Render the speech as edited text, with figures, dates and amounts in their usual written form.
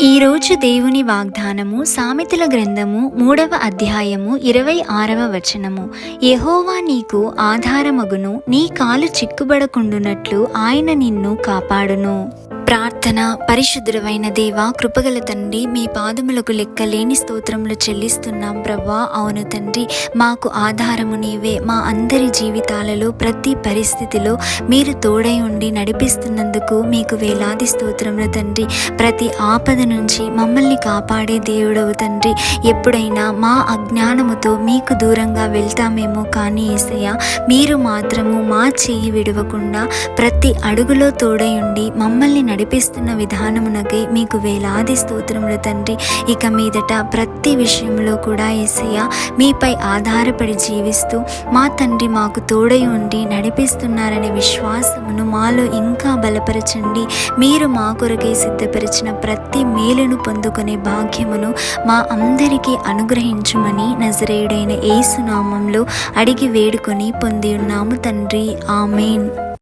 ఈరోజు దేవుని వాగ్దానము సామెతల గ్రంథము 3వ అధ్యాయము 26వ వచనము. యెహోవా నీకు ఆధారమగును, నీ కాలు చిక్కుబడకుండునట్లు ఆయన నిన్ను కాపాడును. ప్రార్థన. పరిశుద్ధుడైన దేవా, కృపగల తండ్రి, మీ పాదములకు లెక్కలేని స్తోత్రములు చెల్లిస్తున్నాం ప్రభా. అవును తండ్రి, మాకు ఆధారము నీవే. మా అందరి జీవితాలలో ప్రతి పరిస్థితిలో మీరు తోడై ఉండి నడిపిస్తున్నందుకు మీకు వేలాది స్తోత్రములు తండ్రి. ప్రతి ఆపద నుంచి మమ్మల్ని కాపాడే దేవుడవు తండ్రి. ఎప్పుడైనా మా అజ్ఞానముతో మీకు దూరంగా వెళ్తామేమో కానీ యేసయ్య, మీరు మాత్రము మా చెయ్యి విడవకుండా ప్రతి అడుగులో తోడై ఉండి మమ్మల్ని నడిపిస్తున్న విధానమునకై మీకు వేలాది స్తోత్రములు తండ్రి. ఇక మీదట ప్రతి విషయంలో కూడా యేసయ్య మీపై ఆధారపడి జీవిస్తూ మా తండ్రి మాకు తోడై ఉండి నడిపిస్తున్నారనే విశ్వాసమును మాలో ఇంకా బలపరచండి. మీరు మా కొరకై సిద్ధపరిచిన ప్రతి మేలును పొందుకునే భాగ్యమును మా అందరికీ అనుగ్రహించుమని నజరేయుడైన యేసు నామములో అడిగి వేడుకొని పొంది ఉన్నాము తండ్రి. ఆమేన్.